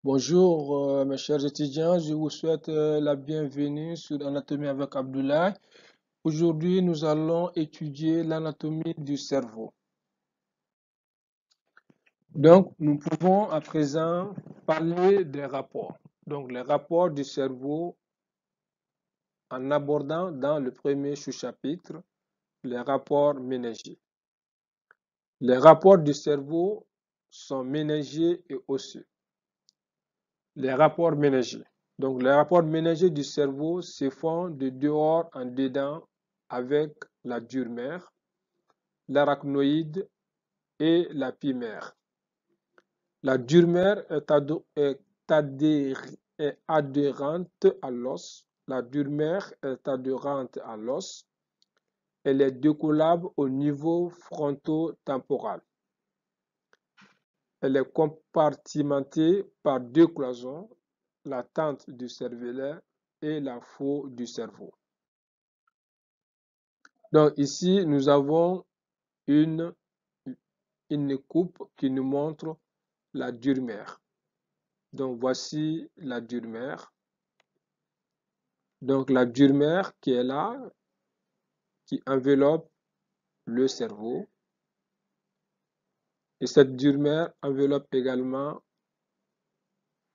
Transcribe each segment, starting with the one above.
Bonjour, mes chers étudiants, je vous souhaite la bienvenue sur Anatomie avec Abdoulaye. Aujourd'hui, nous allons étudier l'anatomie du cerveau. Donc, nous pouvons à présent parler des rapports. Donc, les rapports du cerveau en abordant dans le premier sous-chapitre les rapports méningés. Les rapports du cerveau sont méningés et osseux. Les rapports méningés. Donc, les rapports méningés du cerveau se font de dehors en dedans avec la dure mère, l'arachnoïde et la pimère. La dure mère est adhérente à l'os. La dure mère est adhérente à l'os. Elle est décollable au niveau frontotemporal. Elle est compartimentée par deux cloisons, la tente du cervelet et la faue du cerveau. Donc ici, nous avons une coupe qui nous montre la dure mère. Donc voici la dure mère. Donc la dure mère qui est là, qui enveloppe le cerveau. Et cette dure mère enveloppe également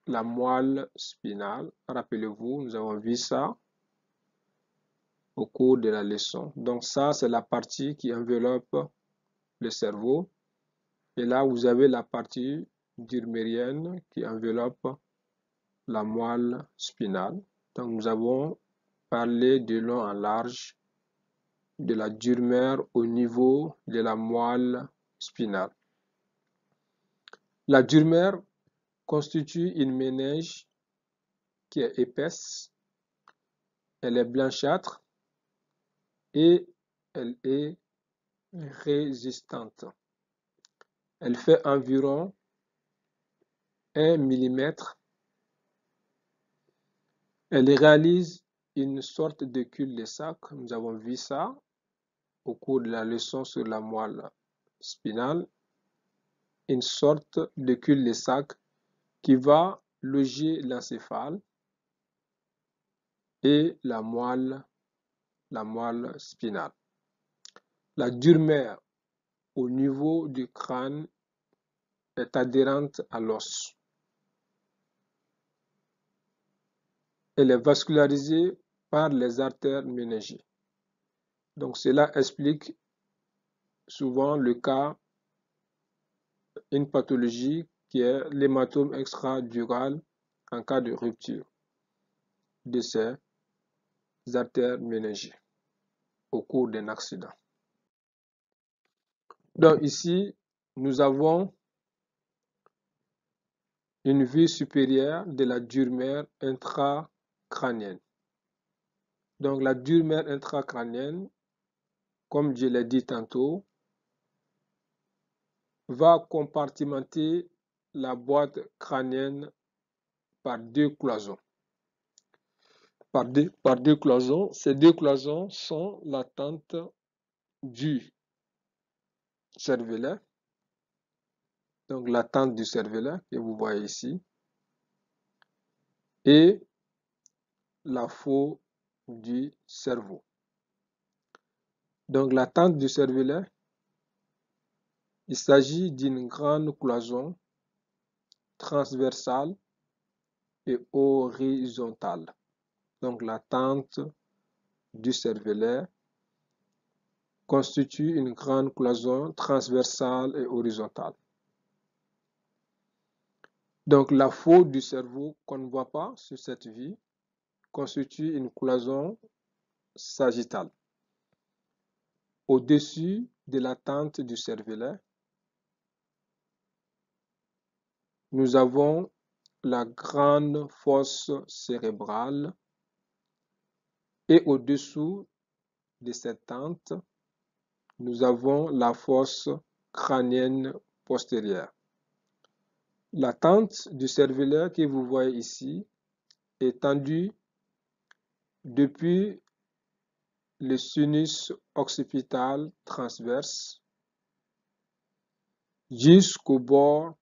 la moelle spinale. Rappelez-vous, nous avons vu ça au cours de la leçon. Donc ça, c'est la partie qui enveloppe le cerveau. Et là, vous avez la partie durmérienne qui enveloppe la moelle spinale. Donc nous avons parlé de long en large de la dure mère au niveau de la moelle spinale. La dure mère constitue une méninge qui est épaisse, elle est blanchâtre et elle est résistante. Elle fait environ 1 mm. Elle réalise une sorte de cul-de-sac. Nous avons vu ça au cours de la leçon sur la moelle spinale. Une sorte de cul-de-sac qui va loger l'encéphale et la moelle spinale. La dure mère au niveau du crâne est adhérente à l'os. Elle est vascularisée par les artères méningées. Donc cela explique souvent le cas, une pathologie qui est l'hématome extradural en cas de rupture de ces artères méningées au cours d'un accident. Donc ici, nous avons une vue supérieure de la dure mère intracrânienne. Donc la dure mère intracrânienne, comme je l'ai dit tantôt, va compartimenter la boîte crânienne par deux cloisons. Par deux cloisons. Ces deux cloisons sont la tente du cervelet, donc la tente du cervelet que vous voyez ici, et la faue du cerveau. Donc la tente du cervelet, il s'agit d'une grande cloison transversale et horizontale. Donc la tente du cervelet constitue une grande cloison transversale et horizontale. Donc la faue du cerveau qu'on ne voit pas sur cette vue constitue une cloison sagittale. Au-dessus de la tente du cervelet, nous avons la grande fosse cérébrale et au-dessous de cette tente, nous avons la fosse crânienne postérieure. La tente du cervelet que vous voyez ici est tendue depuis le sinus occipital transverse jusqu'au bord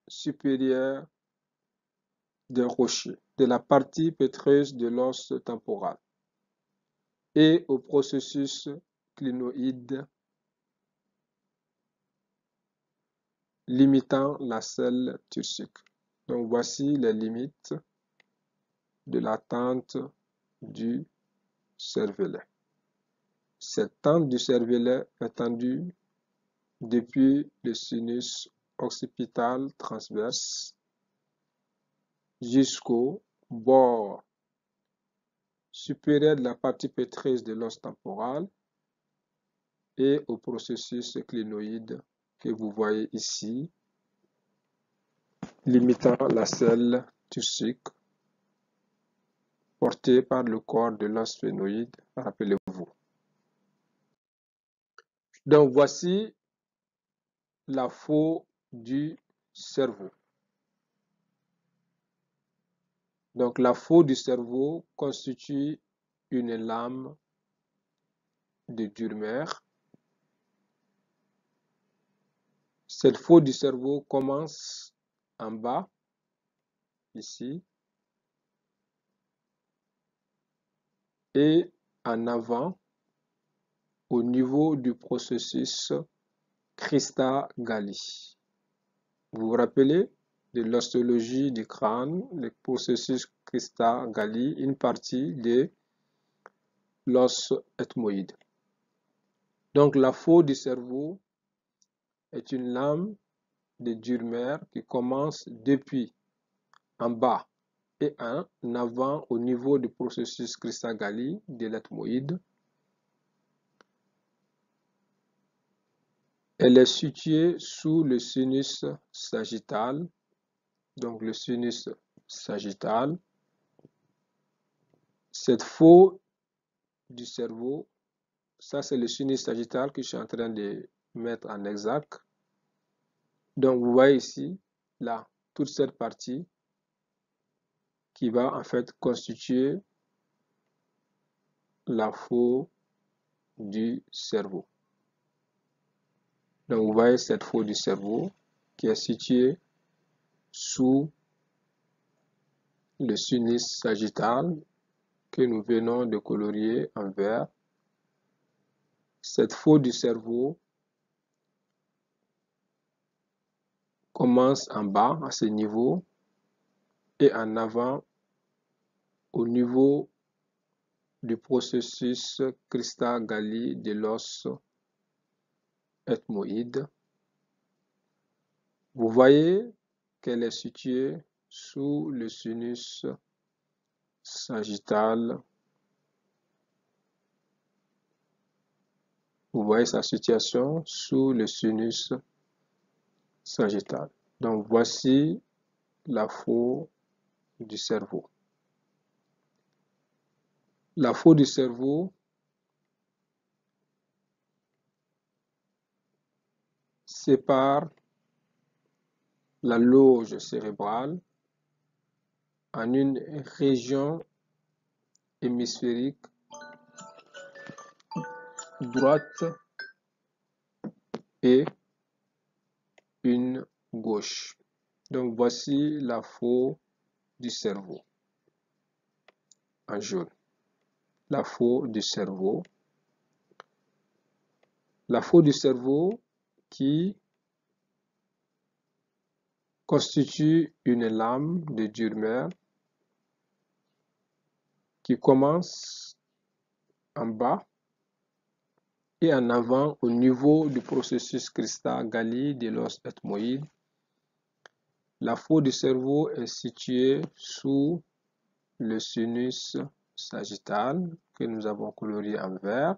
supérieur des rochers, de la partie pétreuse de l'os temporal et au processus clinoïde limitant la selle turcique. Donc voici les limites de la tente du cervelet. Cette tente du cervelet est tendue depuis le sinus occipital transverse jusqu'au bord supérieur de la partie pétreuse de l'os temporal et au processus clinoïde que vous voyez ici, limitant la selle turcique portée par le corps de l'os phénoïde, rappelez-vous. Donc voici la faune du cerveau. Donc la faune du cerveau constitue une lame de Durmer. Cette faune du cerveau commence en bas, ici, et en avant, au niveau du processus Christa-Galli. Vous vous rappelez de l'ostéologie du crâne, le processus Christa-Galli, une partie de l'os ethmoïde. Donc la faune du cerveau est une lame de Durmer qui commence depuis en bas et en avant au niveau du processus Christa-Galli de l'ethmoïde. Elle est située sous le sinus sagittal, donc le sinus sagittal. Cette faune du cerveau, ça c'est le sinus sagittal que je suis en train de mettre en exergue. Donc vous voyez ici, là, toute cette partie qui va en fait constituer la faune du cerveau. Donc vous voyez cette faune du cerveau qui est située sous le sinus sagittal que nous venons de colorier en vert. Cette faune du cerveau commence en bas à ce niveau et en avant au niveau du processus Christa-Galli de l'os ethmoïde. Vous voyez qu'elle est située sous le sinus sagittal. Vous voyez sa situation sous le sinus sagittal. Donc voici la faune du cerveau. La faune du cerveau sépare la loge cérébrale en une région hémisphérique droite et une gauche. Donc voici la faune du cerveau en jaune. La faune du cerveau. La faune du cerveau qui constitue une lame de Durmer qui commence en bas et en avant au niveau du processus Christa-Galli de l'os ethmoïde. La faune du cerveau est située sous le sinus sagittal que nous avons colorié en vert.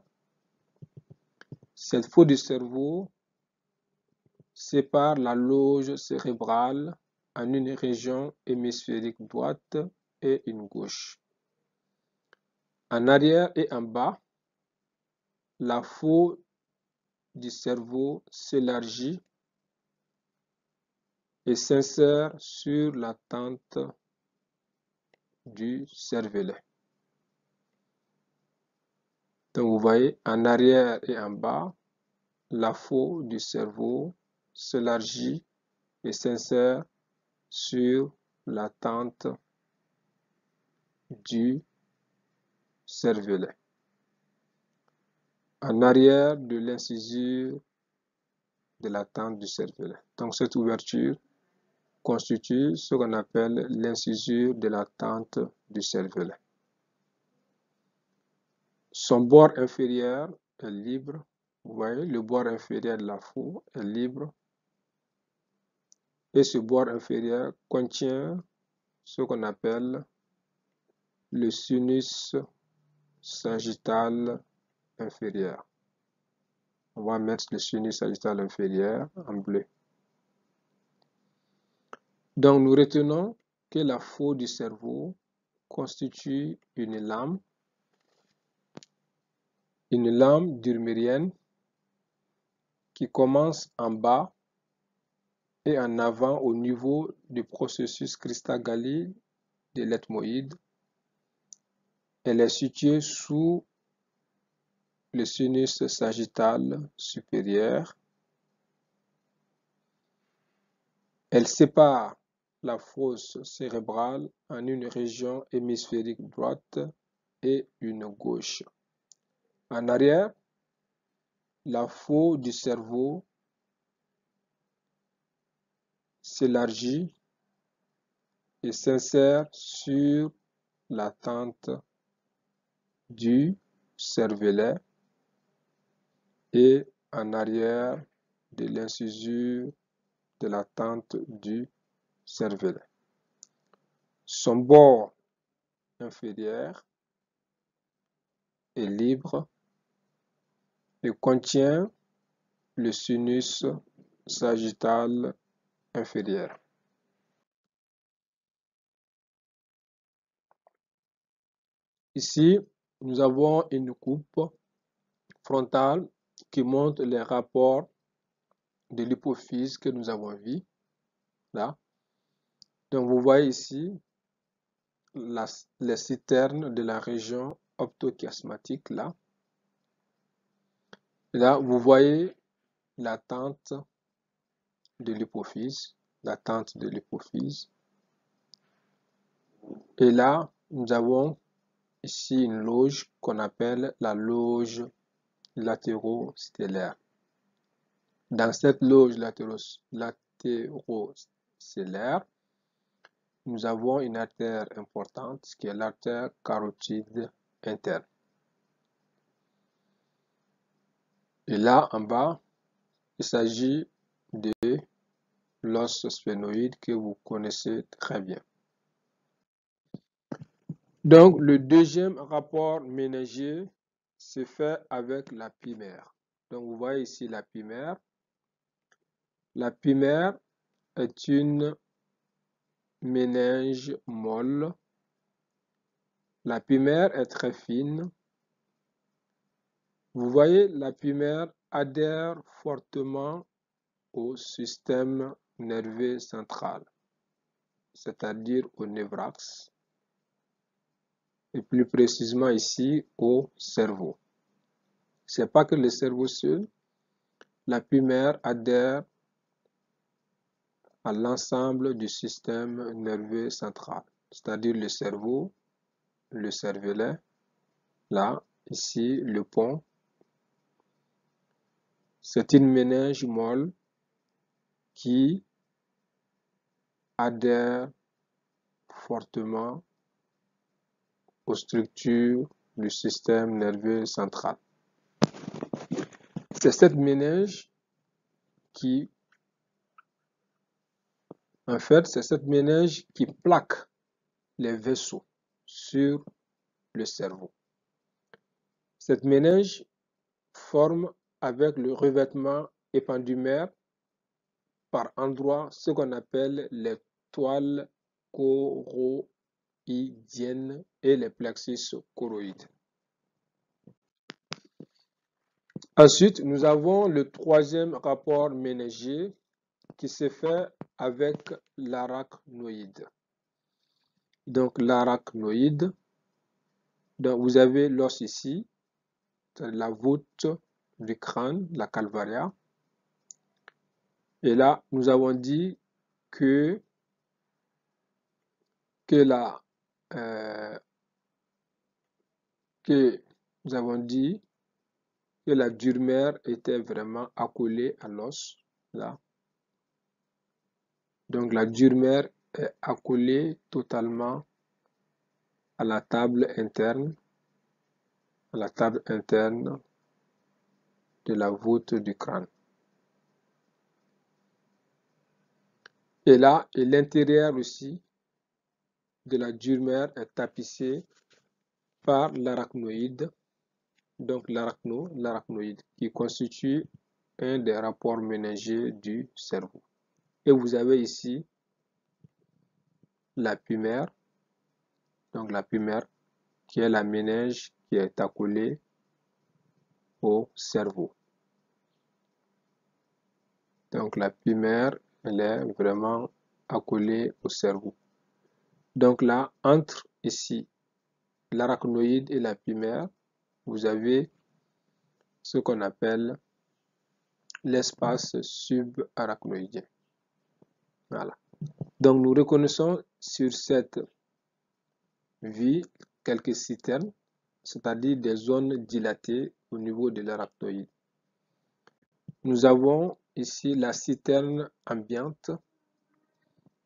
Cette faune du cerveau sépare la loge cérébrale en une région hémisphérique droite et une gauche. En arrière et en bas, la faune du cerveau s'élargit et s'insère sur la tente du cervelet. Donc vous voyez, en arrière et en bas, la faune du cerveau s'élargit et s'insère sur l'attente du cervelet. En arrière de l'incisure de l'attente du cervelet. Donc cette ouverture constitue ce qu'on appelle l'incisure de l'attente du cervelet. Son bord inférieur est libre. Vous voyez, le bord inférieur de la four est libre. Et ce bord inférieur contient ce qu'on appelle le sinus sagittal inférieur. On va mettre le sinus sagittal inférieur en bleu. Donc, nous retenons que la faute du cerveau constitue une lame durmérienne qui commence en bas et en avant au niveau du processus cristallisé de l'ethmoïde. Elle est située sous le sinus sagittal supérieur. Elle sépare la fosse cérébrale en une région hémisphérique droite et une gauche. En arrière, la faute du cerveau s'élargit et s'insère sur l'attente du cervelet et en arrière de l'incisure de l'attente du cervelet. Son bord inférieur est libre et contient le sinus sagittal inférieur. Ici, nous avons une coupe frontale qui montre les rapports de l'hypophyse que nous avons vu là. Donc vous voyez ici les citernes de la région optochiasmatique là. Là, vous voyez l'attente de l'hypophyse, l'attente de l'hypophyse. Et là, nous avons ici une loge qu'on appelle la loge latérostellaire. Dans cette loge latérostellaire, nous avons une artère importante qui est l'artère carotide interne. Et là, en bas, il s'agit de l'os sphénoïde que vous connaissez très bien. Donc, le deuxième rapport méningier se fait avec la pymère. Donc, vous voyez ici la pymère. La pymère est une méninge molle. La pymère est très fine. Vous voyez, la pymère adhère fortement au système nerveux central, c'est-à-dire au névrax, et plus précisément ici au cerveau. Ce n'est pas que le cerveau seul, la pymère adhère à l'ensemble du système nerveux central, c'est-à-dire le cerveau, le cervelet, là, ici, le pont. C'est une méninge molle qui adhère fortement aux structures du système nerveux central. C'est cette méninge qui, en fait, c'est cette méninge qui plaque les vaisseaux sur le cerveau. Cette méninge forme avec le revêtement épendymère par endroits ce qu'on appelle les toiles choroïdiennes et les plexus choroïdes. Ensuite, nous avons le troisième rapport méningier qui se fait avec l'arachnoïde. Donc l'arachnoïde, vous avez l'os ici, la voûte du crâne, la calvaria. Et là, nous avons dit que que que nous avons dit que la dure-mère était vraiment accolée à l'os, là. Donc la dure-mère est accolée totalement à la table interne, de la voûte du crâne. Et là, et l'intérieur aussi de la dure-mère est tapissé par l'arachnoïde, donc l'arachnoïde, qui constitue un des rapports méningés du cerveau. Et vous avez ici la pumère, donc la pumère qui est la méninge qui est accolée au cerveau. Donc la pumère, elle est vraiment accolée au cerveau. Donc là, entre ici l'arachnoïde et la pumère, vous avez ce qu'on appelle l'espace subarachnoïdien. Voilà. Donc nous reconnaissons sur cette vue quelques citernes, c'est-à-dire des zones dilatées au niveau de l'arachnoïde. Nous avons ici la citerne ambiante.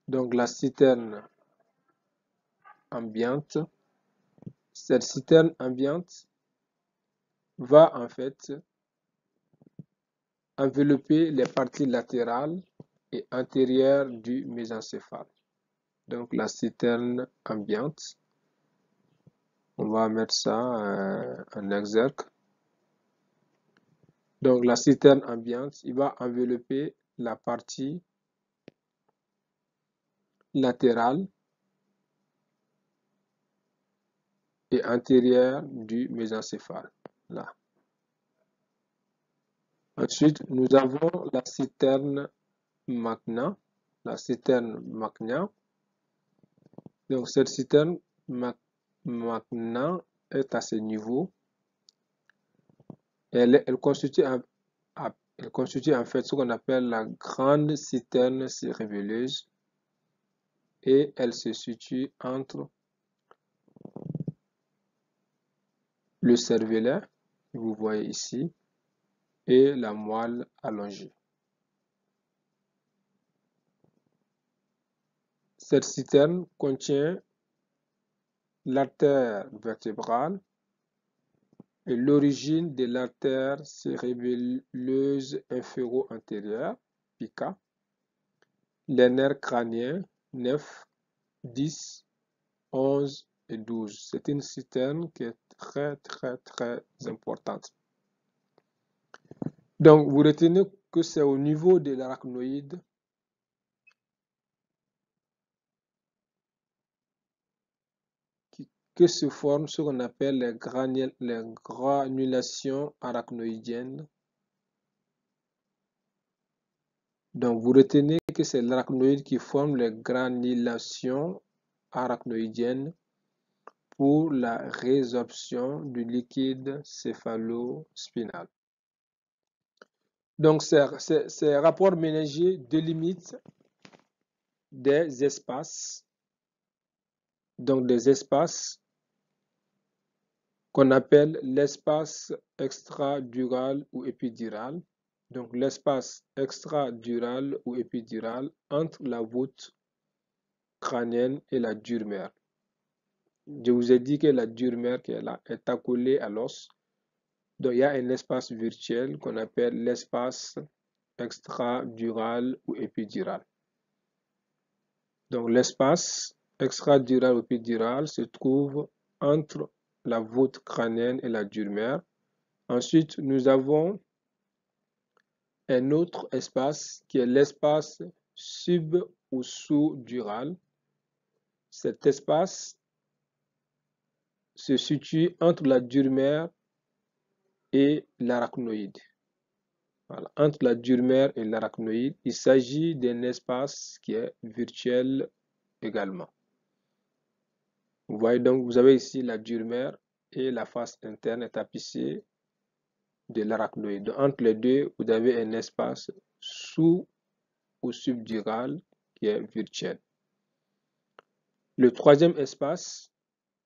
Donc la citerne ambiante, cette citerne ambiante va en fait envelopper les parties latérales et antérieures du mésencéphale. Donc la citerne ambiante, on va mettre ça en exergue. Donc la citerne ambiante, il va envelopper la partie latérale et antérieure du mésencéphale. Là. Ensuite, nous avons la citerne magna. La citerne magna. Donc cette citerne magna est à ce niveau. Elle constitue en fait ce qu'on appelle la grande citerne cérébelleuse et elle se situe entre le cervelet, que vous voyez ici, et la moelle allongée. Cette citerne contient l'artère vertébrale et l'origine de l'artère cérébelleuse inféro-antérieure, PICA, les nerfs crâniens 9, 10, 11 et 12. C'est une citerne qui est très importante. Donc, vous retenez que c'est au niveau de l'arachnoïde que se forment ce qu'on appelle les granulations arachnoïdiennes. Donc, vous retenez que c'est l'arachnoïde qui forme les granulations arachnoïdiennes pour la résorption du liquide céphalo-spinal. Donc, ces rapports méningés délimitent des espaces, donc des espaces qu'on appelle l'espace extradural ou épidural. Donc, l'espace extradural ou épidural entre la voûte crânienne et la dure-mère. Je vous ai dit que la dure-mère qui est là est accolée à l'os. Donc, il y a un espace virtuel qu'on appelle l'espace extradural ou épidural. Donc, l'espace extradural ou épidural se trouve entre la voûte crânienne et la dure-mère. Ensuite, nous avons un autre espace qui est l'espace sub- ou sous-dural. Cet espace se situe entre la dure-mère et l'arachnoïde. Voilà. Entre la dure-mère et l'arachnoïde, il s'agit d'un espace qui est virtuel également. Vous voyez donc, vous avez ici la dure-mère et la face interne est tapissée de l'arachnoïde. Entre les deux, vous avez un espace sous- ou subdural qui est virtuel. Le troisième espace,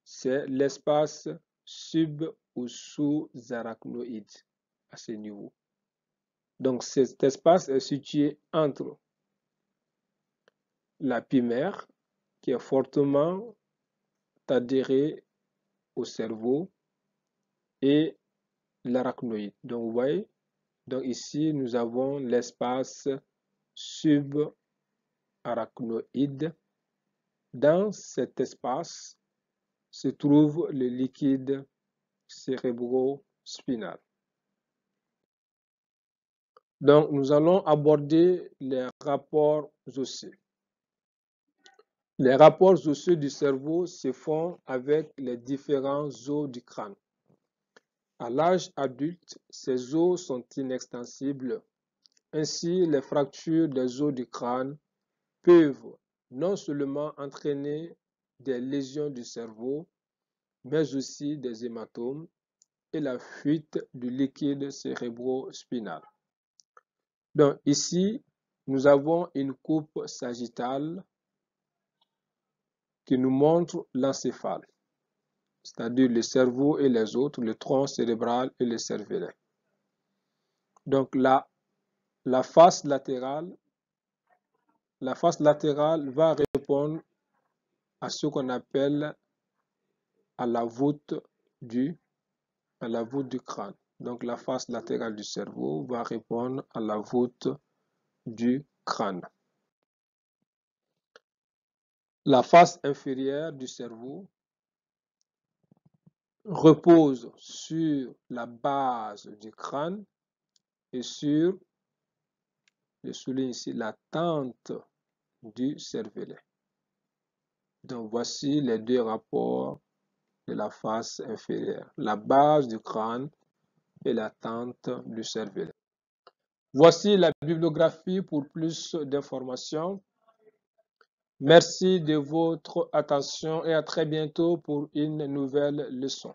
c'est l'espace sub ou sous-arachnoïde à ce niveau. Donc cet espace est situé entre la pimère qui est fortement adhérée au cerveau et l'arachnoïde. Donc vous voyez, donc ici nous avons l'espace subarachnoïde. Dans cet espace se trouve le liquide cérébrospinal. Donc nous allons aborder les rapports osseux. Les rapports osseux du cerveau se font avec les différents os du crâne. À l'âge adulte, ces os sont inextensibles. Ainsi, les fractures des os du crâne peuvent non seulement entraîner des lésions du cerveau, mais aussi des hématomes et la fuite du liquide cérébrospinal. Donc ici, nous avons une coupe sagittale qui nous montre l'encéphale, c'est-à-dire le cerveau et les autres, le tronc cérébral et le cervelet. Donc la face latérale va répondre à ce qu'on appelle à la voûte du crâne. Donc la face latérale du cerveau va répondre à la voûte du crâne. La face inférieure du cerveau repose sur la base du crâne et sur, je souligne ici, la tente du cervelet. Donc voici les deux rapports de la face inférieure, la base du crâne et la tente du cervelet. Voici la bibliographie pour plus d'informations. Merci de votre attention et à très bientôt pour une nouvelle leçon.